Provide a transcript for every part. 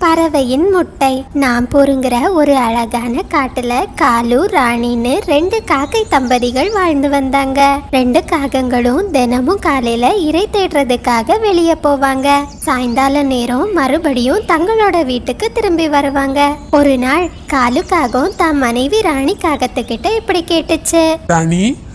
பறவையின் முட்டை. நாம் பொறுங்கிற ஒரு அழகான காட்டுல காலு ராணின்னு 2 காக்கை தம்பதிகள் வாழ்ந்து வந்தாங்க. 2 காகங்களும் தினமும் காலையில இறை தேடுறதுக்காக வெளியே போவாங்க. சாயங்கால நேரம் மறுபடியும் தங்களோட வீட்டுக்கு திரும்பி வருவாங்க. ஒரு நாள் காலு காகம் தன் மனைவி ராணி காகத்துக்கிட்ட இப்படி கேட்டுச்சு.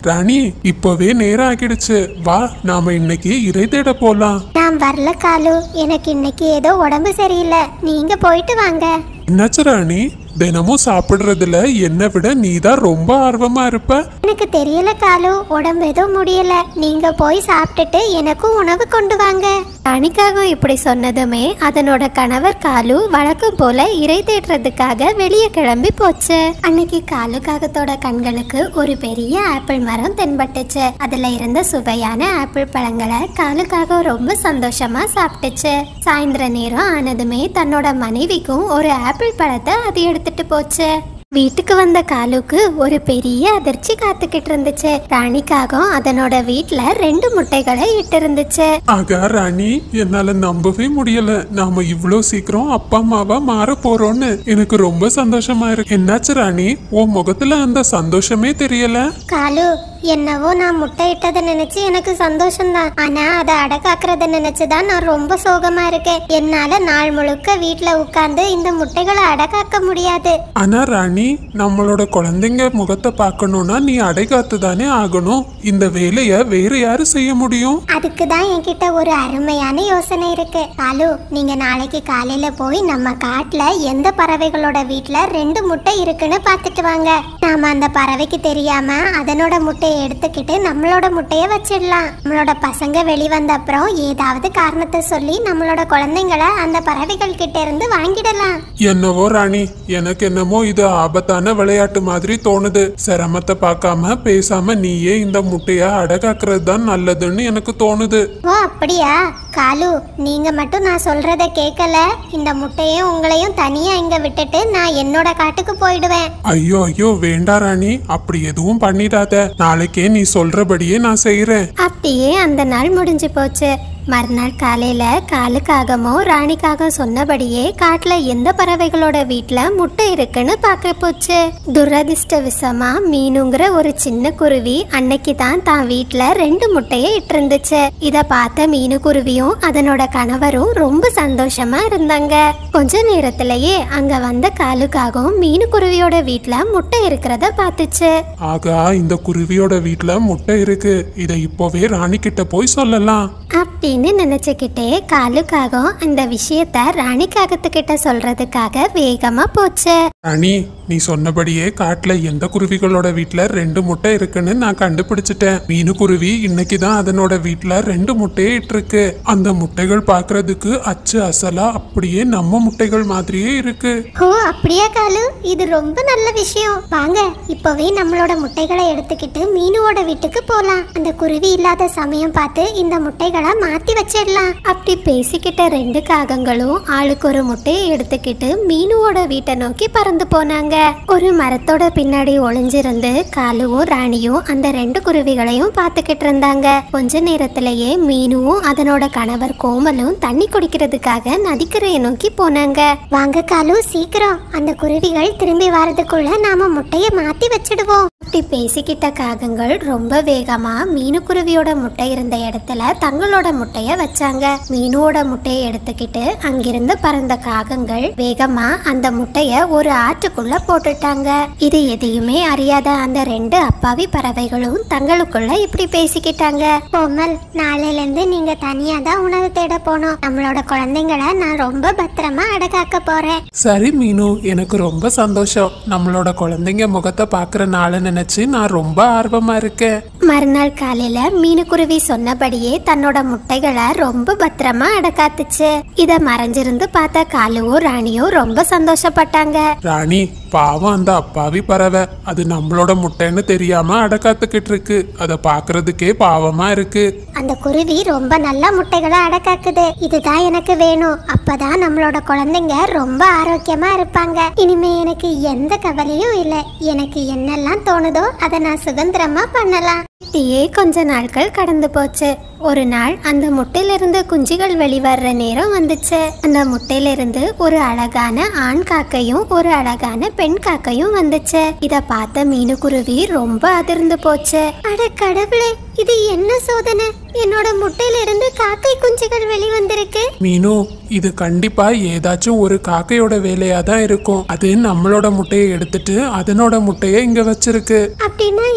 ராணி, இப்பவே நேரம் ஆகிடுச்சு, வா நாம இன்னைக்கு இறை தேட போலாம். நான் வரல காலு, எனக்கு இன்னைக்கு ஏதோ உடம்பு சரியில்லை, நீங்க போயிட்டு வாங்க. என்னாச்சு ராணி? தினமும் சாப்பிடுறதுல என்னை விட நீதான் ரொம்ப ஆர்வமா இருப்ப. எனக்கு தெரியல காலு, உடம்பு எதுவும் முடியல, நீங்க போய் சாப்பிட்டுட்டு எனக்கும் உணவு கொண்டு வாங்க. ராணிக்காக இப்படி சொன்னதுமே அதனோட கணவர் காலு வழக்கம் போல இறை தேடுறதுக்காக வெளியே கிளம்பி போச்சு. அன்னைக்கு காலு காகத்தோட கண்களுக்கு ஒரு பெரிய ஆப்பிள் மரம் தென்பட்டுச்சு. அதுல இருந்த சுவையான ஆப்பிள் பழங்களை காலு காகம் ரொம்ப சந்தோஷமா சாப்பிட்டுச்சு. சாயந்தர நேரம் ஆனதுமே தன்னோட மனைவிக்கும் ஒரு ஆப்பிள் பழத்தை அது எடுத்துட்டு போச்சு. வீட்டுக்கு வந்த காலுக்கு ஒரு பெரிய அதிர்ச்சி காத்துக்கிட்டு இருந்துச்சு. ராணிக்காகம் அதனோட வீட்டுல 2 முட்டைகளை இட்டு இருந்துச்சு. ஆகா ராணி, என்னால நம்பவே முடியல, நாம இவ்வளவு சீக்கிரம் அப்பா அம்மாவா மாற போறோம்னு. எனக்கு ரொம்ப சந்தோஷமா இருக்கு. என்னாச்சு ராணி, உன் முகத்துல அந்த சந்தோஷமே தெரியல? காலு, என்னவோ நான் முட்டை இட்டதை நினைச்சு எனக்கு சந்தோஷம்தான், ஆனா அதை அடக்காக்குறத நினைச்சுதான் நான் ரொம்ப சோகமா இருக்கேன். என்னால நாள் முழுக்க வீட்டுல உட்கார்ந்து இந்த முட்டைகளை அடக்காக்க முடியாது. ஆனா ராணி, நம்மளோட குழந்தைங்க முகத்தை பார்க்கணும்னா நீ அடைகாத்து தானே ஆகணும். இந்த வேலைய வேற யாரு செய்ய முடியும்? அதுக்குதான் என்கிட்ட ஒரு அருமையான யோசனை இருக்கு. காலு, நீங்க நாளைக்கு காலையில போய் நம்ம காட்டுல எந்த பறவைகளோட வீட்டுல 2 முட்டை இருக்குன்னு பாத்துட்டு வாங்க. நாம அந்த பறவைக்கு தெரியாம அதனோட முட்டையை எடுத்துக்கிட்டு நம்மளோட முட்டைய வச்சிடலாம். நம்மளோட பசங்க வெளிவந்த அப்புறம் ஏதாவது காரணத்தை சொல்லி நம்மளோட குழந்தைங்களை அந்த பறவைகள் கிட்ட இருந்து வாங்கிடலாம். என்னவோ ராணி, எனக்கு என்னமோ இது ஆபத்தான விளையாட்டு மாதிரி தோணுது. சிரமத்தை பார்க்காம பேசாம நீயே இந்த முட்டைய அடகாக்குறது தான் நல்லதுன்னு எனக்கு தோணுது. ஓ அப்படியா? காலு, நீங்க மட்டும் நான் சொல்றத கேட்கல, இந்த முட்டையும் உங்களையும் தனியா இங்க விட்டுட்டு நான் என்னோட காட்டுக்கு போயிடுவேன். ஐயோ வேண்டா ராணி, அப்படி எதுவும் பண்ணிடாத. நாளைக்கே நீ சொல்றபடியே நான் செய்யறேன். அப்படியே அந்த நாள் முடிஞ்சு போச்சு. மறுநாள் காலையில காலுக்காகமோ ராணிக்காக சொன்னபடியே காட்டுல எந்த பறவைகளோட வீட்டுல முட்டை இருக்குன்னு பார்க்க போச்சு. துரதிர்ஷ்டவசமா மீனுங்கிற ஒரு சின்ன குருவி அன்னைக்கு தான் வீட்டுல 2 முட்டையை இட்டு இருந்துச்சு. இத பார்த்த மீனு குருவியும் அதனோட கணவரும் ரொம்ப சந்தோஷமா இருந்தாங்க. கொஞ்ச நேரத்திலேயே அங்க வந்த காலுக்காகவும் மீனு குருவியோட வீட்டுல முட்டை இருக்கிறத பார்த்துச்சு. ஆகா, இந்த குருவியோட வீட்டுல முட்டை இருக்கு, இதை இப்போவே ராணி கிட்ட போய் சொல்லலாம் அப்படின்னு நினைச்சுக்கிட்டே காலுக்காகவும் இந்த விஷயத்த ராணிக்காகத்துக்கிட்ட சொல்றதுக்காக வேகமா போச்சு. ராணி, நீ சொன்னபடியே காட்டுல எந்த குருவிகளோட வீட்டுல 2 முட்டை இருக்குன்னு நான் கண்டுபிடிச்சிட்டேன். மீனு குருவி இன்னைக்குதான் அதனோட வீட்டுல 2 முட்டையே இருக்கு. அந்த முட்டைகள் பாக்குறதுக்கு அச்சு அசலா அப்படியே நம்ம முட்டைகள் மாதிரியே இருக்கு. ஓ அப்படியா காலு, இது ரொம்ப நல்ல விஷயம். வாங்க இப்பவே நம்மளோட முட்டைகளை எடுத்துக்கிட்டு மீனுவோட வீட்டுக்கு போலாம். அந்த குருவி இல்லாத சமயம் பார்த்து இந்த முட்டைகளை மாத்தி வச்சிடலாம். அப்படி பேசிக்கிட்ட 2 காகங்களும் ஆளுக்கு ஒரு முட்டையை எடுத்துக்கிட்டு மீனுவோட வீட்டை நோக்கி பறந்து போனாங்க. ஒரு மரத்தோட பின்னாடி ஒளிஞ்சிருந்து காலுவும் ராணியும் அந்த 2 குருவிகளையும் பார்த்துக்கிட்டு இருந்தாங்க. கொஞ்ச நேரத்திலேயே மீனுவும் அதனோட கணவர் கோமலும் தண்ணி குடிக்கிறதுக்காக நதிக்கரையை நோக்கி போனாங்க. வாங்க காலு, சீக்கிரம், அந்த குருவிகள் திரும்பி வரதுக்குள்ள நாம முட்டைய மாத்தி வச்சிடுவோம். அப்படி பேசிக்கிட்ட காகங்கள் ரொம்ப வேகமா மீனு குருவியோட முட்டை இருந்த இடத்துல தங்களோட முட்டைய வச்சாங்க. மீனோட முட்டையை எடுத்துக்கிட்டு அங்கிருந்து பறந்த காகங்கள் வேகமா அந்த முட்டைய ஒரு ஆற்றுக்குள்ள போட்டுட்டாங்க. இது எதையுமே அறியாத அந்த 2 அப்பாவி பறவைகளும் தங்களுக்குள்ள இப்படி பேசிக்கிட்டாங்க. கோமல், நாளையில இருந்து நீங்க தனியா தான் உணவு தேட போனோம். நம்மளோட குழந்தைங்களை நான் ரொம்ப பத்திரமா அடகாக்க போறேன். சரி மீனு, எனக்கு ரொம்ப சந்தோஷம். நம்மளோட குழந்தைங்க முகத்தை பாக்குற நாளை நினைச்சு நான் ரொம்ப ஆர்வமா இருக்கேன். மறுநாள் காலையில மீனு குருவி சொன்னபடியே தன்னோட முட்டைகளை ரொம்ப பத்திரமா அடக்காத்துச்சு. இத மறைஞ்சிருந்து பார்த்த காலுவும் ராணியும் ரொம்ப சந்தோஷப்பட்டாங்க. ராணி, பாவம் அந்த அப்பாவி பறவை, அது நம்மளோட முட்டைன்னு தெரியாம அடக்காத்துக்கிட்டு இருக்கு. அதை பாக்குறதுக்கே பாவமா இருக்கு. அந்த குருவி ரொம்ப நல்ல முட்டைகளை அடக்காக்குது, இதுதான் எனக்கு வேணும். அப்பதான் நம்மளோட குழந்தைங்க ரொம்ப ஆரோக்கியமா இருப்பாங்க. இனிமே எனக்கு எந்த கவலையும் இல்லை. எனக்கு என்னெல்லாம் தோணுதோ அதை நான் சுதந்திரமா பண்ணலாம். இப்படியே கொஞ்ச நாட்கள் கடந்து போச்சு. ஒரு நாள் அந்த முட்டையிலிருந்து குஞ்சுகள் வெளிவர்ற நேரம் வந்துச்சு. அந்த முட்டையிலிருந்து ஒரு அழகான ஆண் காக்கையும் ஒரு அழகான பெண் காக்கையும் வந்துச்சு. இத பார்த்த மீனுக்குருவி ரொம்ப அதிர்ந்து போச்சு. அட கடவுளே, இது என்ன சோதனை! என்னோட முட்டையிலிருந்து காக்கை குஞ்சுகள் வெளிவந்திருக்கு. மீனு, இது கண்டிப்பா ஏதாச்சும் ஒரு காக்கையோட வேலையா தான் இருக்கும். அது நம்மளோட முட்டையை எடுத்துட்டு அதனோட முட்டையை இங்க வச்சிருக்கு. அப்படின்னா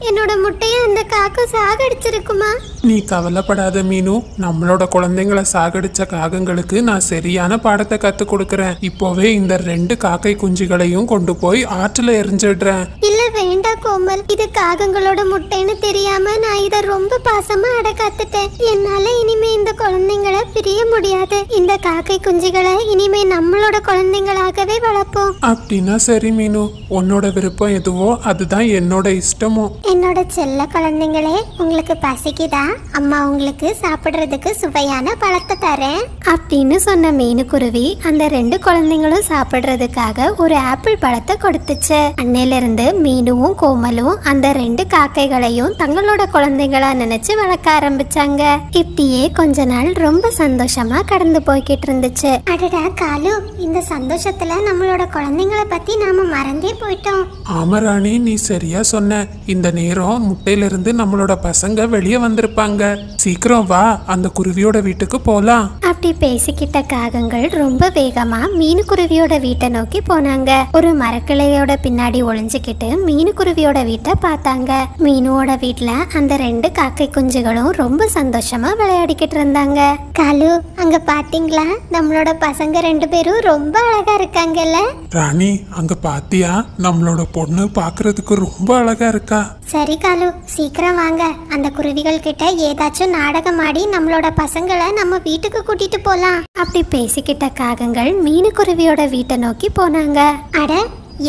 என்னோட முட்டைய அந்த காக்கை சாகடிச்சிருக்குமா? நீ கவலைப்படாத மீனு, நம்மளோட குழந்தைங்களை சாகடிச்ச காகங்களுக்கு நான் சரியான பாடத்தை கத்து கொடுக்கறேன். இப்போவே இந்த 2 காக்கை குஞ்சுகளையும் கொண்டு போய் ஆற்றுல எரிஞ்சிடுறேன். இல்ல வேண்டாம் கோமல், இது காகங்களோட முட்டைன்னு தெரியாம நான் இத ரொம்ப பாசமா அடக்காத்துட்டேன். என்னால இனிமே இந்த குழந்தைங்களை பிரிய முடியாது. இந்த காக்கை குஞ்சுகளை இனிமே நம்மளோட குழந்தைங்களாகவே வளர்ப்போம். அப்படின்னா சரி மீனு, உன்னோட விருப்பம் எதுவோ அதுதான் என்னோட இஷ்டமும். என்னோட செல்ல குழந்தைங்களே, உங்களுக்கு பசிக்குதா? அம்மா உங்களுக்கு சாப்பிடுறதுக்கு சுவையான பழத்தை தரேன் அப்படின்னு சொன்ன மீனுக்குருவி அந்த 2 குழந்தைங்களும் சாப்பிடுறதுக்காக ஒரு ஆப்பிள் பழத்தை கொடுத்துச்சு. அன்னையில இருந்து மீனுவும் கோமலும் அந்த 2 காக்கைகளையும் தங்களோட குழந்தைகளா நினைச்சு வளர்க்க ஆரம்பிச்சாங்க. இப்படியே கொஞ்ச நாள் ரொம்ப சந்தோஷமா கடந்து போய்கிட்டு இருந்துச்சு. அடடா காலு, இந்த சந்தோஷத்துல நம்மளோட குழந்தைங்களை பத்தி நாம மறந்தே போயிட்டோம். ஆமா ராணி, நீ சரியா சொன்ன. இந்த நேரம் முட்டையிலிருந்து நம்மளோட பசங்க வெளியே வந்திருப்பாங்க. சீக்கிரம் வா, அந்த குருவியோட வீட்டுக்கு போலாம். அப்படி பேசிக்கிட்ட காகங்கள் ரொம்ப வேகமா மீனுக்குருவியோட வீட்டை நோக்கி போனாங்க. ஒரு மரக்கிளையோட பின்னாடி ஒளிஞ்சுக்கிட்டு மீனுக்குருவியோட வீட்டை பார்த்தாங்க. மீனுவோட வீட்டுல அந்த 2 காக்கை குஞ்சுகளும் ரொம்ப சந்தோஷமா விளையாடிக்கிட்டு இருந்தாங்க. காலு, அங்க பாத்தீங்களா? நம்மளோட பசங்க 2 பேரும் ரொம்ப அழகா இருக்காங்கல்ல? ராணி, அங்க பாத்தியா? நம்மளோட பொண்ணு பாக்குறதுக்கு ரொம்ப அழகா இருக்கா. சரி காலு, சீக்கிரம் வாங்க. அந்த குருவிகள் கிட்ட ஏதாச்சும் நாடகம் ஆடி நம்மளோட பசங்களை நம்ம வீட்டுக்கு கூட்டிட்டு போலாம். அப்படி பேசிக்கிட்ட காகங்கள் மீனுக்குருவியோட வீட்டை நோக்கி போனாங்க. அட,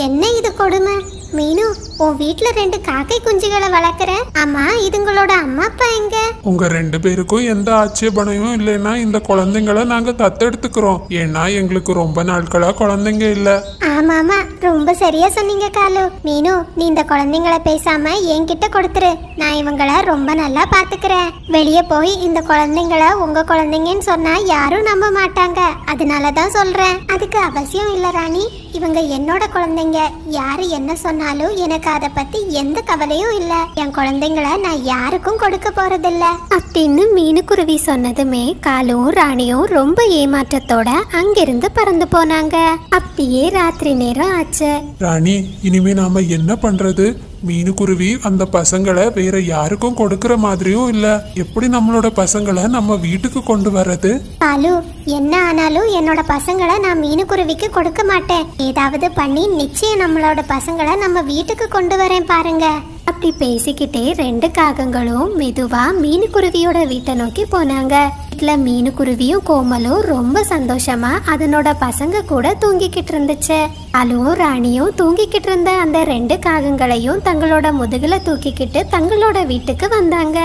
என்ன இது கொடுமை! மீனு, உன் வீட்டுல 2 காக்கை குஞ்சுகளை வளர்க்குற. ஆமா, இதுங்களோட அம்மா அப்பா எங்க? உங்க 2 பேருக்கும் எந்த ஆட்சேபனையும் இல்லைன்னா இந்த குழந்தைங்களை நாங்க தத்தெடுத்துக்கிறோம். ஏன்னா எங்களுக்கு ரொம்ப நாட்களா குழந்தைங்க இல்ல. ஆமாமா, ரொம்ப சரியா சொன்னீங்க காலு. மீனு, நீ இந்த குழந்தைங்களை பேசாம என்கிட்ட கொடுத்துரு. நான் இவங்களை ரொம்ப நல்லா பாத்துக்கிறேன். வெளியே போய் இந்த குழந்தைங்களை உங்க குழந்தைங்கன்னு சொன்னா யாரும் நம்ப மாட்டாங்க. அதனாலதான் சொல்றேன். அதுக்கு அவசியம் இல்ல ராணி. இவங்க என்னோட குழந்தைங்க. யாரு என்ன சொன்னாலும் எனக்கு அதை பத்தி எந்த கவலையும் இல்ல. என் குழந்தைங்களை நான் யாருக்கும் கொடுக்க போறதில்ல அப்படின்னு மீனுக்குருவி சொன்னதுமே காலும் ராணியும் ரொம்ப ஏமாற்றத்தோட அங்கிருந்து பறந்து போனாங்க. அப்படியே ராத்திரி நேரம் ஆச்சு. ராணி, இனிமே நாம என்ன பண்றது? மீனுக்குருவி அந்த பசங்களை வேற யாருக்கும் கொடுக்கற மாதிரியும் இல்ல. எப்படி நம்மளோட பசங்களை நம்ம வீட்டுக்கு கொண்டு வர்றது? காலு, என்ன ஆனாலும் என்னோட பசங்களை நான் மீனுக்குருவிக்கு கொடுக்க மாட்டேன். ஏதாவது பண்ணி நிச்சயம் நம்மளோட பசங்களை நம்ம வீட்டுக்கு கொண்டு வரேன் பாருங்க. அப்படி பேசிக்கிட்டே 2 காகங்களும் மெதுவா மீனுக்குருவியோட வீட்டை நோக்கி போனாங்க. வீட்டுல மீனுக்குருவியும் கோமலும் ரொம்ப சந்தோஷமா அதனோட பசங்க கூட தூங்கிக்கிட்டு இருந்துச்சு. அலுவும் ராணியும் தூங்கிக்கிட்டு இருந்த அந்த 2 காகங்களையும் தங்களோட முதுகுல தூக்கிக்கிட்டு தங்களோட வீட்டுக்கு வந்தாங்க.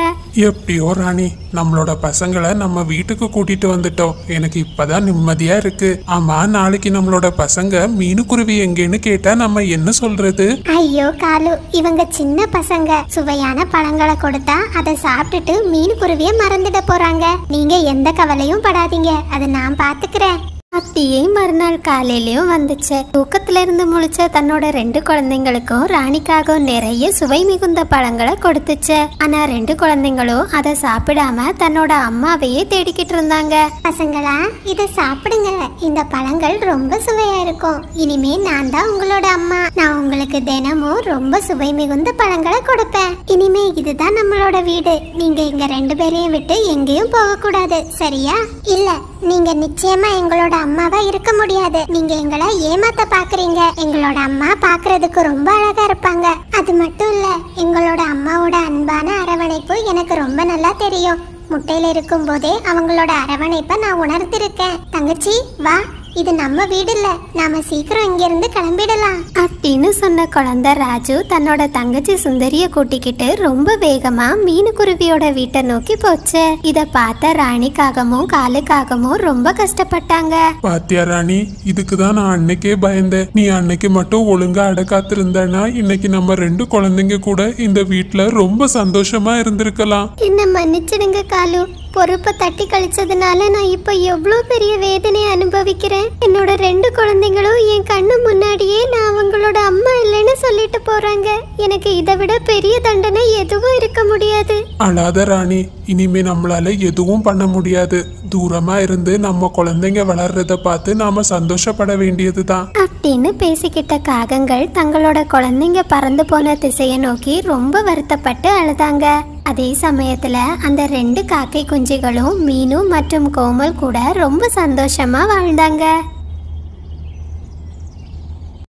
எப்படியோ ராணி, நம்மளோட பசங்களை நம்ம வீட்டுக்கு கூட்டிட்டு வந்துட்டோம். எனக்கு இப்பதான் நிம்மதியா இருக்கு. ஆமா, நாளைக்கு நம்மளோட பசங்க மீனுக்குருவி எங்கேன்னு கேட்டா நம்ம என்ன சொல்றது? ஐயோ காலு, இவங்க சின்ன பசங்க. சுவையான பழங்களை கொடுத்தா அதை சாப்பிட்டுட்டு மீனுக்குருவிய மறந்துட போறாங்க. நீங்க எந்த கவலையும் படாதீங்க, அதை நான் பாத்துக்கிறேன். அப்படியே மறுநாள் காலையிலயும் வந்துச்சு. தூக்கத்துல இருந்து முழிச்ச தன்னோட 2 குழந்தைங்களுக்கும் ராணிக்காக நிறைய சுவை மிகுந்த பழங்களை கொடுத்துச்சு. ஆனா 2 குழந்தைங்களும் அதை சாப்பிடாம தன்னோட அம்மாவையே தேடிக்கிட்டு இருந்தாங்க. பசங்களா, இதை சாப்பிடுங்க. இந்த பழங்கள் ரொம்ப சுவையா இருக்கும். இனிமே நான் தான் உங்களோட அம்மா. நான் உங்களுக்கு தினமும் ரொம்ப சுவை மிகுந்த பழங்களை கொடுப்பேன். இனிமே இதுதான் நம்மளோட வீடு. நீங்க எங்க 2 பேரையும் விட்டு எங்கேயும் போக கூடாது, சரியா? இல்ல, நீங்க நிச்சயமா எங்களோட அம்மாவா இருக்க முடியாது. நீங்க எங்களை ஏமாத்த பாக்குறீங்க. எங்களோட அம்மா பாக்குறதுக்கு ரொம்ப அழகா இருப்பாங்க. அது மட்டும் இல்ல, எங்களோட அம்மாவோட அன்பான அரவணைப்பு எனக்கு ரொம்ப நல்லா தெரியும். முட்டையில இருக்கும் போதே அவங்களோட அரவணைப்பை நான் உணர்ந்திருக்கேன். தங்கச்சி வா, இது நம்ம வீடு இல்ல, நாம சீக்கிரம் இங்க இருந்து கிளம்பிடலாம் அப்படின்னு சொன்ன குழந்தை ராஜு தன்னோட தங்கச்சி சுந்தரிய கூட்டிக்கிட்டு ரொம்ப வேகமா மீனுக்குருவியோட வீட்டை நோக்கி போச்சு. இத பார்த்த ராணிக்காகவும் காலுக்காகவும் ரொம்ப கஷ்டப்பட்டாங்க. பாத்தியா ராணி, இதுக்குதான் நான் அன்னைக்கே பயந்தேன். நீ அன்னைக்கு மட்டும் ஒழுங்கா அடக்காத்திருந்தனா இன்னைக்கு நம்ம 2 குழந்தைங்க கூட இந்த வீட்டுல ரொம்ப சந்தோஷமா இருந்திருக்கலாம். என்ன மன்னிச்சிடுங்க காலு, பொறுப்பை தட்டி கழிச்சதுனால நான் இப்ப எவ்வளவு பெரிய வேதனை அனுபவிக்கிறேன். என்னோட 2 குழந்தைங்களும் என் கண்ணு முன்னாடியே நான் அவங்களோட அம்மா இல்லைன்னு சொல்லிட்டு போறாங்க. எனக்கு இதை விட பெரிய தண்டனை எதுவும் இருக்க முடியாது. அழாத ராணி, இனிமே நம்மளால எதுவும் பண்ண முடியாது. தூரமா இருந்து நம்ம குழந்தைங்க வளர்றத பார்த்து நாம சந்தோஷப்பட வேண்டியதுதான் அப்படின்னு பேசிக்கிட்ட காகங்கள் தங்களோட குழந்தைங்க பறந்து போன திசையை நோக்கி ரொம்ப வருத்தப்பட்டு அழுதாங்க. அதே சமயத்துல அந்த 2 காக்கை குஞ்சுகளும் மீனு மற்றும் கோமல் கூட ரொம்ப சந்தோஷமா வாழ்ந்தாங்க.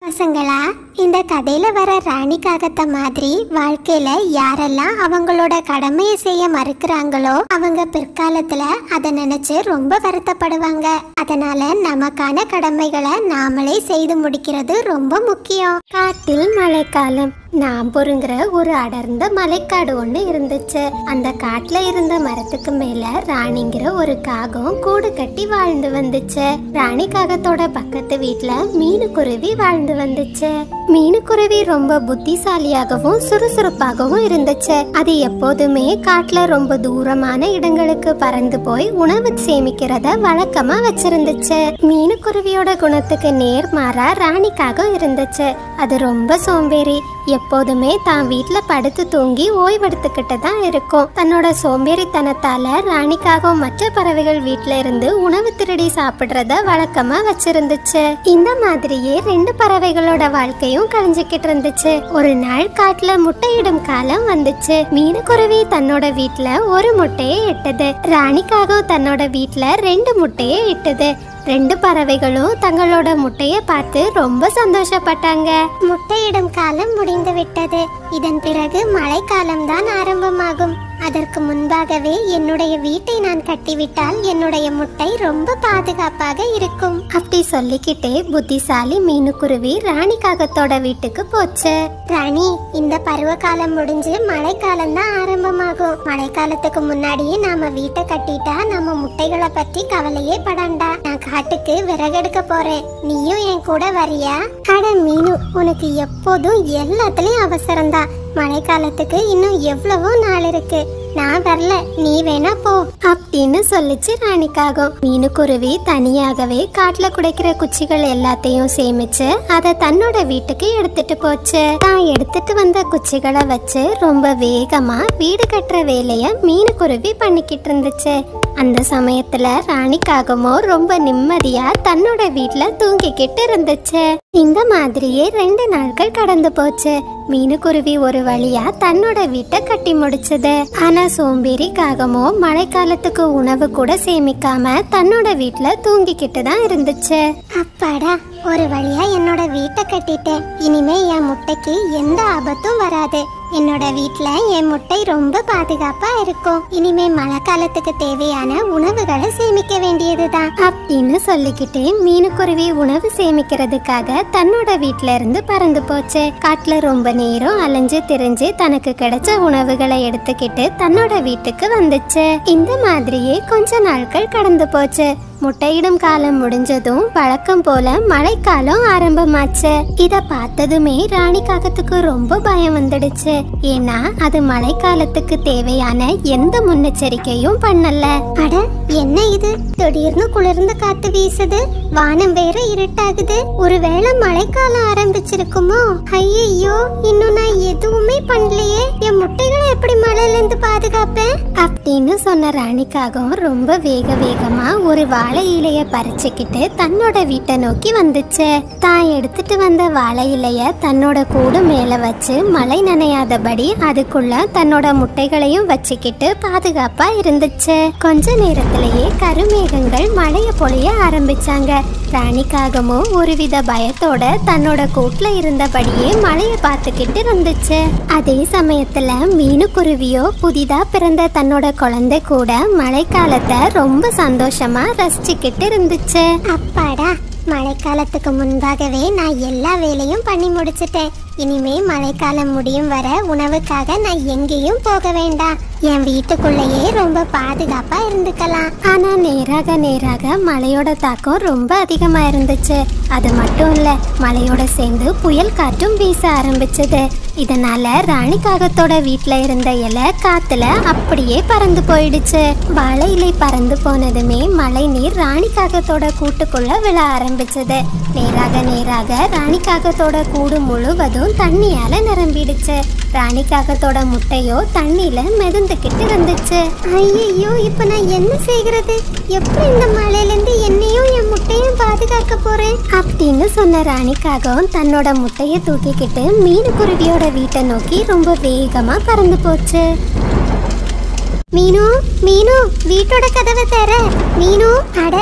பசங்களா, இந்த கதையில வர ராணி காகத்தை மாதிரி வாழ்க்கையில யாரெல்லாம் அவங்களோட கடமையை செய்ய மறுக்கிறாங்களோ அவங்க பிற்காலத்துல அதை நினைச்சு ரொம்ப வருத்தப்படுவாங்க. அதனால நமக்கான கடமைகளை நாமளே செய்து முடிக்கிறது ரொம்ப முக்கியம். காட்டில் மழைக்காலம். நாம்பூருங்கிற ஒரு அடர்ந்த மலைக்காடு ஒண்ணு இருந்துச்சு. அந்த காட்டுல இருந்த மரத்துக்கு மேல ராணிங்கிற ஒரு காகம் கூடு கட்டி வாழ்ந்து வந்துச்சு. ராணி காகத்தோட பக்கத்து வீட்டுல மீனுக்குருவி வாழ்ந்து வந்துச்சு. மீனுக்குருவி ரொம்ப புத்திசாலியாகவும் சுறுசுறுப்பாகவும் இருந்துச்சு. அது எப்போதுமே காட்டுல ரொம்ப தூரமான இடங்களுக்கு பறந்து போய் உணவு சேமிக்கிறத வழக்கமா வச்சிருந்துச்சு. மீனுக்குருவியோட குணத்துக்கு நேர்மாறா ராணி காகம் இருந்துச்சு. அது ரொம்ப சோம்பேறி. எப்போதுமே தான் வீட்டுல படுத்து தூங்கி ஓய்வெடுத்துக்கிட்டு தான் இருக்கும். தன்னோட சோம்பேறித்தனத்தால ராணிக்காகவும் மற்ற பறவைகள் வீட்டுல இருந்து உணவு திருடி சாப்பிடுறத வழக்கமா வச்சிருந்துச்சு. இந்த மாதிரியே 2 பறவைகளோட வாழ்க்கையும் கழிஞ்சுக்கிட்டு இருந்துச்சு. ஒரு நாள் காட்டுல முட்டையிடும் காலம் வந்துச்சு. மீனுக்குருவி தன்னோட வீட்டுல ஒரு முட்டையை இட்டது. ராணிக்காகவும் தன்னோட வீட்டுல 2 முட்டையை இட்டது. 2 பறவைகளும் தங்களோட முட்டையை பார்த்து ரொம்ப சந்தோஷப்பட்டாங்க. முட்டையிடும் காலம் முடிந்து விட்டது. இதன் பிறகு மழைக்காலம் தான் ஆரம்பமாகும். அதற்கு முன்பாகவே என்னுடைய வீட்டை நான் கட்டிவிட்டால் என்னுடைய முட்டை ரொம்ப பாதுகாப்பாக இருக்கும். அப்படி சொல்லிக்கிட்டே புத்திசாலி மீனுக்குருவி ராணி காகத்தோட வீட்டுக்கு போச்சு. ராணி, இந்த பருவ காலம் முடிஞ்சு மழைக்காலம் தான் ஆரம்பமாகும். மழைக்காலத்துக்கு முன்னாடியே நாம வீட்டை கட்டிட்டா நம்ம முட்டைகளை பத்தி கவலையே படாண்டா. நான் காட்டுக்கு விறகெடுக்க போறேன். நீயும் என் கூட வரியா? அட மீனு, உனக்கு எப்போதும் எல்லாத்துலயும் அவசரம்தான். மழைக்காலத்துக்கு இன்னும் எவ்வளவோ நாள் இருக்கு. நான் வரல, நீ வேணா போ அப்படின்னு சொல்லிச்சு ராணிக்காகம். மீனுக்குருவி தனியாகவே காட்டுல குடைக்கிற குச்சிகள் எல்லாத்தையும் சேமிச்சு அதை தன்னோட வீட்டுக்கு எடுத்துட்டு போச்சு. தான் எடுத்துட்டு வந்த குச்சிகளை வச்சு ரொம்ப வேகமா வீடு கட்டுற வேலைய மீனுக்குருவி பண்ணிக்கிட்டு இருந்துச்சு. அந்த சமயத்துல ராணிக்காகமோ ரொம்ப நிம்மதியா தன்னோட வீட்டுல தூங்கிக்கிட்டு இருந்துச்சு. இந்த மாதிரியே 2 நாட்கள் கடந்து போச்சு. மீனுக்குருவி ஒரு வழியா தன்னோட வீட்டை கட்டி முடிச்சது. ஆனா சோம்பேறி காகமோ மழைக்காலத்துக்கு உணவு கூட சேமிக்காம தன்னோட வீட்டுல தூங்கிக்கிட்டு தான் இருந்துச்சு. அப்பாடா, ஒரு வழியா என்னோட வீட்டை கட்டிட்டேன். இனிமே என் முட்டைக்கு எந்த ஆபத்தும் வராது. என்னோட வீட்டுல என் முட்டை ரொம்ப பாதுகாப்பா இருக்கும். இனிமே மழை காலத்துக்கு தேவையான உணவுகளை சேமிக்க வேண்டியதுதான் அப்படின்னு சொல்லிக்கிட்டே மீனுக்குருவி உணவு சேமிக்கிறதுக்காக தன்னோட வீட்டுல இருந்து பறந்து போச்சு. காட்டுல ரொம்ப நேரம் அலைஞ்சு திரிஞ்சு தனக்கு கிடைச்ச உணவுகளை எடுத்துக்கிட்டு தன்னோட வீட்டுக்கு வந்துச்சு. இந்த மாதிரியே கொஞ்ச நாட்கள் கடந்து போச்சு. முட்டையிடும் காலம் முடிஞ்சதும் வழக்கம் போல மழைக்காலம் ஆரம்பமாச்சு. இத பார்த்ததுமே ராணி காகத்துக்கு ரொம்ப பயம் வந்துடுச்சு. ஏன்னா அது மழைக்காலத்துக்கு தேவையான எந்த முன்னெச்சரிக்கையும் பண்ணல. அட, என்ன இது? திடீர்னு குளிர்ந்த காத்து வீசுது, வானம் வேற இருட்டாகுது. ஒருவேளை மழைக்காலம் ஆரம்பிச்சிருக்குமோ? ஐயோ, இன்னும் நான் எதுவுமே பண்ணலையே. என் முட்டைகளை எப்படி மழையில இருந்து பாதுகாப்பேன் அப்படின்னு சொன்ன ராணிக்காகவும் ரொம்ப வேகமா ஒரு வாழை இலைய பறிச்சுக்கிட்டு தன்னோட வீட்டை நோக்கி வந்துச்சு. தான் எடுத்துட்டு வந்த வாழை இலைய தன்னோட கூடு மேல வச்சு மழை நனையாதபடி அதுக்குள்ள தன்னோட முட்டைகளையும் வச்சுக்கிட்டு பாதுகாப்பா இருந்துச்சு. கொஞ்ச நேரத்திலேயே கருமேகங்கள் மழைய பொழிய ஆரம்பிச்சாங்க. ராணிக்காகமும் ஒருவித பயத்தோட தன்னோட கூட்டுல இருந்தபடியே மழைய பார்த்துக்கிட்டு இருந்துச்சு. அதே சமயத்துல மீனுக்குருவியோ புதிதா பிறந்த தன்னோட குழந்தை கூட மழைக்காலத்தை ரொம்ப சந்தோஷமா ரசிச்சுக்கிட்டு இருந்துச்சு. அப்பாடா, மழைக்காலத்துக்கு முன்பாகவே நான் எல்லா வேலையும் பண்ணி முடிச்சிட்டேன். இனிமே மழைக்காலம் முடியும் வர உணவுக்காக நான் எங்கேயும் போக வேண்டாம். என் வீட்டுக்குள்ளேயே ரொம்ப பாதுகாப்பா இருந்துக்கலாம். ஆனா நேராக மழையோட தாக்கம் ரொம்ப அதிகமா இருந்துச்சு. அது மட்டும் இல்ல, மழையோட சேர்ந்து புயல் காற்றும் வீச ஆரம்பிச்சது. இதனால ராணி காகத்தோட வீட்டுல இருந்த இலை காத்துல அப்படியே பறந்து போயிடுச்சு. வாழை இலை பறந்து போனதுமே மழை நீர் ராணி காகத்தோட கூட்டுக்குள்ள விழ ஆரம்பிச்சது. நேராக ராணி காகத்தோட கூடு முழுவதும் தண்ணியால நிரம்பிடுச்சு. ராணி காகத்தோட முட்டையோ தண்ணியில மிதந்துக்கிட்டு இருந்துச்சு. ஐயோ, இப்ப நான் என்ன செய்கிறது? எப்படி இந்த மழையில இருந்து என்னையும் என் முட்டையும் பாதுகாக்க போறேன்? அப்படின்னு சொன்ன ராணி காகம் தன்னோட முட்டையை தூக்கிக்கிட்டு மீனுக்குருவியோட வீட்டை நோக்கி ரொம்ப வேகமா பறந்து போச்சு. மீனு, மீனு, வீட்டோட கதவை தர. மீனு, அட,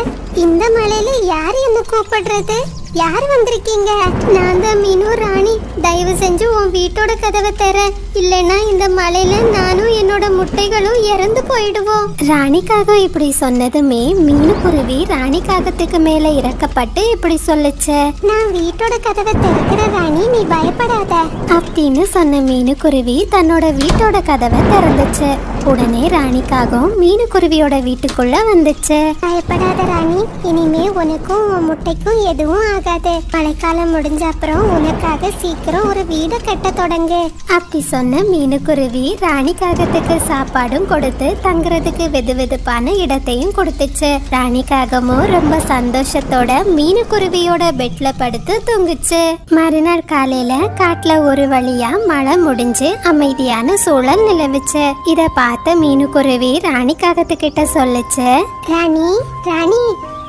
இந்த மழையில யார் என்ன கூப்பிடுறது? யார் வந்திருக்கீங்க? நான் தான் மீனு ராணி. தயவு செஞ்சு உன் வீட்டோட கதவை தர, இல்லைன்னா இந்த மழையில நானும் என்னோட முட்டைகளும் இறந்து போயிடுவோம். ராணி காகம் இப்படி சொன்னதுமே மீனுக்குருவி ராணி காகத்துக்கு மேல இறக்கப்பட்டு இப்படி சொல்லுச்சு. நான் வீட்டோட கதவை திறக்கிற ராணி, நீ பயப்படாத அப்படின்னு சொன்ன மீனுக்குருவி தன்னோட வீட்டோட கதவை திறந்துச்சு. உடனே ராணி காகம் மீனுக்குருவியோட வீட்டுக்குள்ள வந்துச்சு. பயப்படாத ராணி, இனிமே உனக்கும் உன் முட்டைக்கும் எதுவும் ஆகாது. மழைக்காலம் முடிஞ்ச அப்புறம் உனக்காக சீக்கிரம் ஒரு வீடு கட்ட தொடங்கு. அப்படி சொன்ன மீனுக்குருவி ராணி காகத்துக்கு சாப்பாடும் கொடுத்து தங்குறதுக்கு வெதுவெதுப்பான இடத்தையும் கொடுத்துச்சு. ராணி காகமும் ரொம்ப சந்தோஷத்தோட மீனுக்குருவியோட பெட்ல படுத்து தூங்குச்சு. மறுநாள் காலையில காட்டுல ஒரு வழியா மழை முடிஞ்சு அமைதியான சூழல் நிலவுச்சு. இத பார்த்த மீனுக்குருவி ராணி காகத்துக்கிட்ட சொல்லுச்சு. ராணி, ராணி,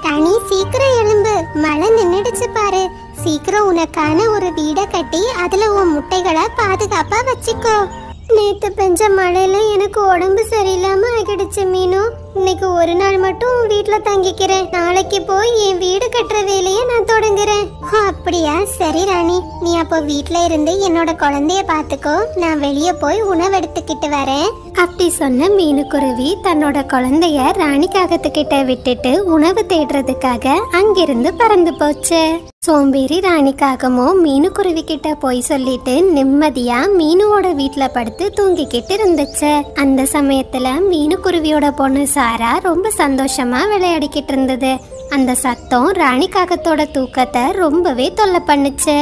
ராணி, சீக்கிரம் எழும்பு. மழை நின்னுடுச்சு பாரு. சீக்கிரம் உனக்கான ஒரு வீடை கட்டி அதுல உன் முட்டைகளை பாதுகாப்பா வச்சுக்கோ. நேத்து பெஞ்ச மழையில எனக்கு உடம்பு சரியில்லாம ஆகிடுச்சு மீனு. இன்னைக்கு ஒரு நாள் மட்டும் வீட்டுல தங்கிக்கிறேன். நாளைக்கு போய் என் வீடு கட்டுற வேலையை நான் தொடங்குறேன். அப்படியா? சரி ராணி, நீ அப்போ வீட்டுல இருந்து என்னோட குழந்தைய பாத்துக்கோ. நான் வெளியே போய் உணவு எடுத்துக்கிட்டு வரேன். அப்படி சொன்ன மீனுக்குருவி தன்னோட குழந்தைய ராணி காகத்துக்கிட்ட விட்டுட்டு உணவு தேடுறதுக்காக அங்கிருந்து பறந்து போச்சு. சோம்பேறி ராணி காகமும் மீனுக்குருவி கிட்ட போய் சொல்லிட்டு நிம்மதியா மீனுவோட வீட்டுல படுத்து தூங்கிக்கிட்டு இருந்துச்சு. அந்த சமயத்துல மீனுக்குருவியோட பொண்ணு சாரா ரொம்ப சந்தோஷமா விளையாடிக்கிட்டு இருந்தது. அந்த சத்தம் ராணி காகத்தோட தூக்கத்தை ரொம்பவே தொல்லை பண்ணுச்சு.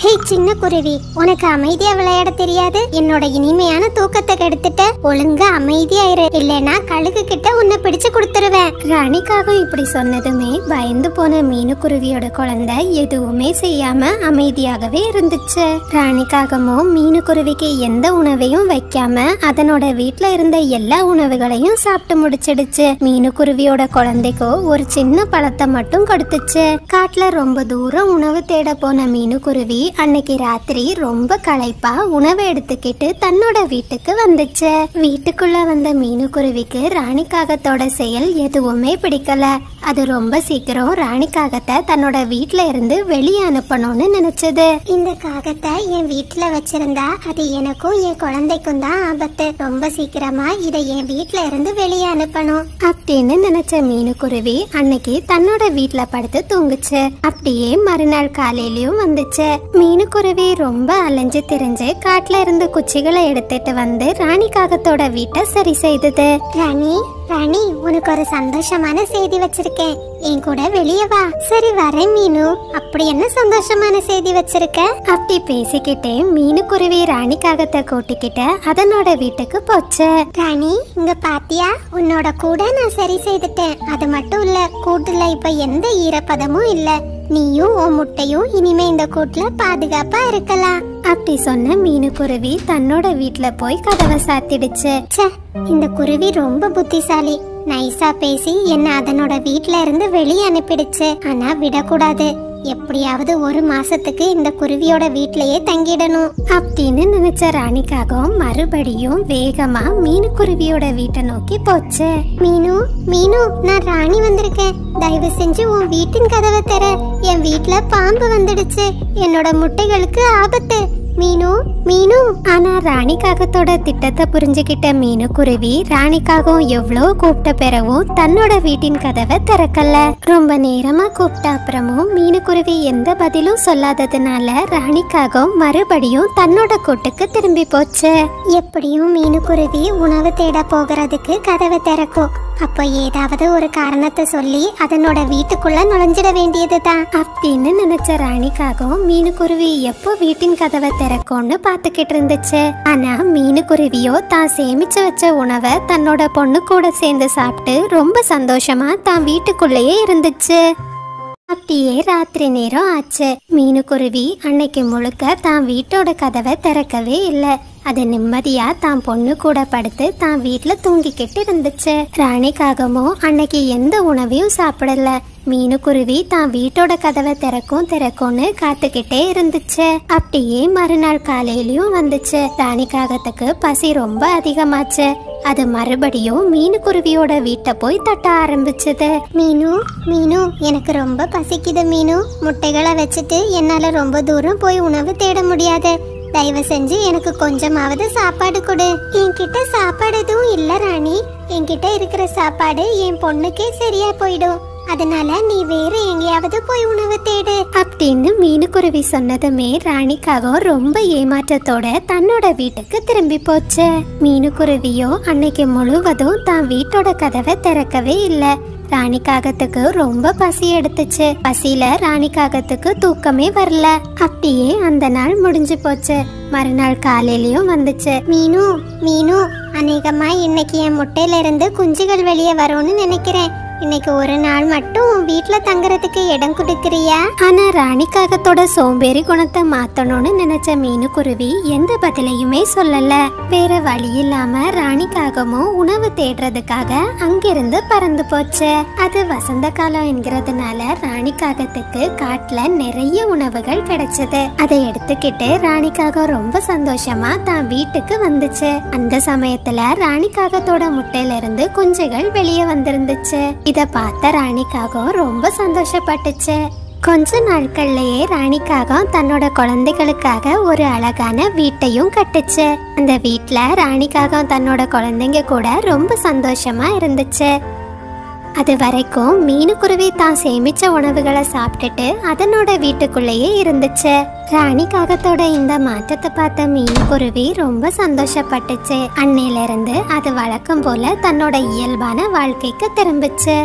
ஹே சின்ன குருவி, உனக்கு அமைதியா விளையாட தெரியாது? என்னோட இனிமையான தூக்கத்தை கெடுத்துட்ட. ஒழுங்கா அமைதியா இரு, இல்லைன்னா கழுகு கிட்ட உன்னை பிடிச்சு கொடுத்துருவேன். ராணிக்காகம் இப்படி சொன்னதுமே பயந்து போன மீனுக்குருவியோட குழந்தை எதுவுமே செய்யாம அமைதியாகவே இருந்துச்சு. ராணிக்காகமும் மீனுக்குருவிக்கு எந்த உணவையும் வைக்காம அதனோட வீட்டுல இருந்த எல்லா உணவுகளையும் சாப்பிட்டு முடிச்சிடுச்சு. மீனுக்குருவியோட குழந்தைக்கோ ஒரு சின்ன பழத்தை மட்டும் கொடுத்துச்சு. காட்டுல ரொம்ப தூரம் உணவு தேட போன மீனுக்குருவி அன்னைக்கு ராத்திரி ரொம்ப களைப்பா உணவை எடுத்துக்கிட்டு தன்னோட வீட்டுக்கு வந்துச்சு. வீட்டுக்குள்ள வந்த மீனுக்குருவிக்கு ராணி காகத்தோட செயல் எதுவுமே பிடிக்கல. அது ரொம்ப சீக்கிரம் ராணி காகத்தை தன்னோட வீட்டுல இருந்து வெளியே அனுப்பணும்னு நினைச்சது. இந்த காகத்தை என் வீட்டுல வச்சிருந்தா அது எனக்கும் என் குழந்தைக்கும் தான் ஆபத்து. ரொம்ப சீக்கிரமா இதை என் வீட்டுல இருந்து வெளியே அனுப்பணும் அப்படின்னு நினைச்ச மீனுக்குருவி அன்னைக்கு தன்னோட வீட்டுல படுத்து தூங்குச்சு. அப்படியே மறுநாள் காலையிலயும் வந்துச்சு. மீனுக்குருவி ரொம்ப அலைஞ்சு திரிஞ்சு காட்டுல இருந்து குச்சிகளை எடுத்துட்டு வந்து ராணி காகத்தோட வீட்டை சரி செய்தது. ராணி, ராணி, உனக்கு ஒரு சந்தோஷமான செய்தி வச்சிருக்கேன். என் கூட வெளியே வா. சரி வரேன் மீனு. அப்படி என்ன சந்தோஷமான செய்தி வச்சிருக்க? அப்படி பேசிக்கிட்டே மீனுக்குருவி ராணி காகத்தை கூட்டிக்கிட்டு அதனோட வீட்டுக்கு போச்சு. ராணி, இங்க பாத்தியா? உன்னோட கூட நான் சரி செய்துட்டேன். அது மட்டும் இல்ல, கூட்டுல இப்ப எந்த ஈரப்பதமும் இல்ல. நீயும் உன் முட்டையும் இனிமே இந்த கூட்டுல பாதுகாப்பா இருக்கலாம். அப்படி சொன்ன மீனுக்குருவி தன்னோட வீட்டுல போய் கதவை சாத்திடுச்சு. இந்த குருவி ரொம்ப புத்திசாலி. நைஸா பேசி என்ன அதனோட வீட்டுல இருந்து வெளியே அனுப்பிடுச்சு. ஆனா விடக்கூடாது. எப்படியாவது ஒரு மாசத்துக்கு இந்த குருவியோட வீட்லயே தங்கிடணும் அப்படின்னு நினைச்ச ராணிக்காகவும் மறுபடியும் வேகமா மீனுக்குருவியோட வீட்டை நோக்கி போச்சு. மீனு, மீனு, நான் ராணி வந்திருக்கேன். தயவு செஞ்சு உன் வீட்டின் கதவை தர. என் வீட்டுல பாம்பு வந்துடுச்சு. என்னோட முட்டைகளுக்கு ஆபத்து. மீனு மீனு. ஆனா ராணி காகத்தோட திட்டத்தை புரிஞ்சுக்கிட்ட மீனு குருவி ராணி காகம் எவ்வளோ கூப்பிட்ட பிறவும் தன்னோட வீட்டின் கதவை திறக்கல. ரொம்ப நேரமா கூப்பிட்ட அப்புறமும் மீனு குருவி எந்த பதிலும் சொல்லாததுனால ராணி காகம் மறுபடியும் தன்னோட கூட்டுக்கு திரும்பி போச்சு. எப்படியும் மீனு குருவி உணவு தேட போகிறதுக்கு கதவை திறக்கும். அப்போ ஏதாவது ஒரு காரணத்தை சொல்லி அதனோட வீட்டுக்குள்ள நுழைஞ்சிட வேண்டியதுதான் அப்படின்னு நினைச்ச ராணி காகம் மீனு குருவி எப்போ வீட்டின் கதவை திறக்கும்னு பார்த்துக்கிட்டு இருந்துச்சு. ஆனா மீனு குருவியோ தான் சேமிச்சு வச்ச உணவை தன்னோட பொண்ணு கூட சேர்ந்து சாப்பிட்டு ரொம்ப சந்தோஷமா தான் வீட்டுக்குள்ளேயே இருந்துச்சு. அப்படியே ராத்திரி நேரம் ஆச்சு. மீனு குருவி அன்னைக்கு முழுக்க தான் வீட்டோட கதவை திறக்கவே இல்லை. அது நிம்மதியா தான் பொண்ணு கூட படுத்து தான் வீட்டுல தூங்கிக்கிட்டு இருந்துச்சு. ராணி காகமும் அன்னைக்கு எந்த உணவையும் சாப்பிடல. மீனு குருவி தான் வீட்டோட கதவை திறக்கும்னு காத்துக்கிட்டே இருந்துச்சு. அப்படியே மறுநாள் காலையிலயும் வந்துச்சு. ராணி காகத்துக்கு பசி ரொம்ப அதிகமாச்சு. அது மறுபடியும் மீனு குருவியோட வீட்டை போய் தட்ட ஆரம்பிச்சது. மீனு மீனு, எனக்கு ரொம்ப பசிக்குது மீனு. முட்டைகளை வச்சுட்டு என்னால ரொம்ப தூரம் போய் உணவு தேட முடியாது. தயவு செஞ்சு எனக்கு கொஞ்சமாவது சாப்பாடு கொடு. என்கிட்ட சாப்பாடு எதுவும் இல்ல ராணி. என்கிட்ட இருக்கிற சாப்பாடு என் பொண்ணுக்கே சரியா போயிடும். அதனால நீ வேற எங்கேயாவது போய் உணவு தேடு அப்படின்னு மீனு குருவி சொன்னதுமே ராணிக்காக ரொம்ப ஏமாற்றத்தோட தன்னோட வீட்டுக்கு திரும்பி போச்சு. மீனு குருவியோ அன்னைக்கு முழுவதும் தான் வீட்டோட கதவை திறக்கவே இல்லை. ராணி காகத்துக்கு ரொம்ப பசி எடுத்துச்சு. பசியில ராணி காகத்துக்கு தூக்கமே வரல. அப்படியே அந்த நாள் முடிஞ்சு போச்சு. மறுநாள் காலையிலயும் வந்துச்சு. மீனு மீனு, அநேகமா இன்னைக்கு என் முட்டையில இருந்து குஞ்சுகள் வெளியே வரும்னு நினைக்கிறேன். இன்னைக்கு ஒரு நாள் மட்டும் வீட்டுல தங்குறதுக்கு இடம் கொடுக்கறியா? ஆனா ராணி காகத்தோட சோம்பேறி குணத்தை மாத்தணும்னு நினைச்ச மீனு குருவி எந்த பதிலையுமே சொல்லல. வேற வழி இல்லாம ராணி காகமும் உணவு தேடுறதுக்காக அங்கிருந்து பறந்து போச்சு. அது வசந்த காலம் என்கிறதுனால ராணி காகத்துக்கு காட்டுல நிறைய உணவுகள் கிடைச்சது. அதை எடுத்துக்கிட்டு ராணி காகம் ரொம்ப சந்தோஷமா தான் வீட்டுக்கு வந்துச்சு. அந்த சமயத்துல ராணி காகத்தோட முட்டையில இருந்து குஞ்சுகள் வெளியே வந்திருந்துச்சு. இத பார்த்த ராணி காகம் ரொம்ப சந்தோஷப்பட்டுச்சு. கொஞ்ச நாட்கள்லயே ராணி காகம் தன்னோட குழந்தைகளுக்காக ஒரு அழகான வீட்டையும் கட்டுச்சு. அந்த வீட்ல ராணி காகம் தன்னோட குழந்தைங்க கூட ரொம்ப சந்தோஷமா இருந்துச்சு. அது வரைக்கும் மீனு குருவி தான் சேமிச்ச உணவுகளை சாப்பிட்டுட்டு அதனோட வீட்டுக்குள்ளேயே இருந்துச்சு. ராணி காகத்தோட இந்த மாற்றத்தை பார்த்த மீனு குருவி ரொம்ப சந்தோஷப்பட்டுச்சு. அன்னையில இருந்து அது வழக்கம் போல தன்னோட இயல்பான வாழ்க்கைக்கு திரும்பிச்சு.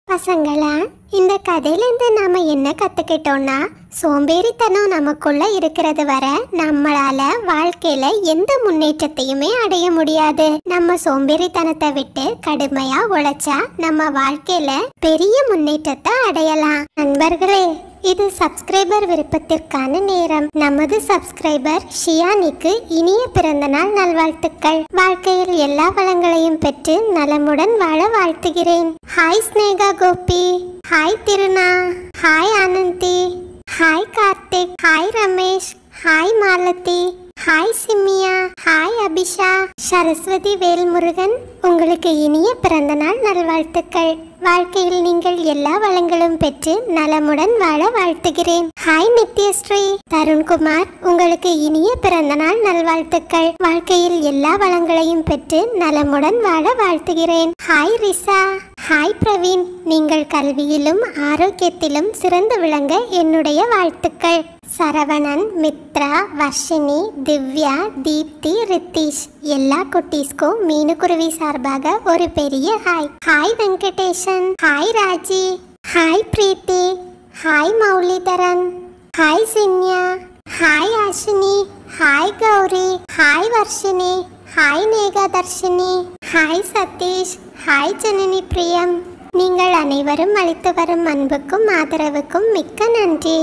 பசங்களா, இந்த கதையிலேருந்து நாம என்ன கத்துக்கிட்டோம்னா, சோம்பேறித்தனம் நமக்குள்ள இருக்கிறது வர நம்மளால வாழ்க்கையில எந்த முன்னேற்றத்தையுமே அடைய முடியாது. நம்ம சோம்பேறித்தனத்தை விட்டு கடுமையா உழைச்சா நம்ம வாழ்க்கையில பெரிய முன்னேற்றத்தை அடையலாம். நண்பர்களே, இது சப்ஸ்கிரைபர் விருப்பத்திற்கான நேரம். நமது சப்ஸ்கிரைபர் ஷியானிக்கு இனிய பிறந்தநாள் நல்வாழ்த்துக்கள். வாழ்க்கையில் எல்லா வளங்களையும் பெற்று நலமுடன் வாழ வாழ்த்துகிறேன். Hi Sneha Gopi, hi Thiruna, hi Anandhi, hi Karthik, hi Ramesh, hi Malathi, hi Simiya, hi Abisha, Saraswathi Velmurugan, உங்களுக்கு இனிய பிறந்தநாள் நல்வாழ்த்துக்கள். வாழ்க்கையில் நீங்கள் எல்லா வளங்களும் பெற்று நலமுடன் வாழ வாழ்த்துகிறேன். ஹாய் நித்யஸ்ரீ, தருண்குமார், உங்களுக்கு இனிய பிறந்தநாள் நல்வாழ்த்துக்கள். வாழ்க்கையில் எல்லா வளங்களையும் பெற்று நலமுடன் வாழ வாழ்த்துகிறேன். ஹாய் ரிசா, ஹாய் பிரவீன், நீங்கள் கல்வியிலும் ஆரோக்கியத்திலும் சிறந்து விளங்க என்னுடைய வாழ்த்துக்கள். சரவணன், மித்ரா, வர்ஷினி, திவ்யா, தீப்தி, ரித்தீஷ், எல்லா குட்டீஸ்க்கும் மீனு குருவி சார்பாக ஒரு பெரிய hi. Hi Venkatesan, hi Raji, hi Preethi, hi Mouleedharan, hi Chinya, hi Ashini, hi Gowri, hi Varshini, hi Nehadharshini, hi Sathish, hi Janani Priyam. நீங்கள் அனைவரும் அளித்து வரும் அன்புக்கும் ஆதரவுக்கும் மிக்க நன்றி.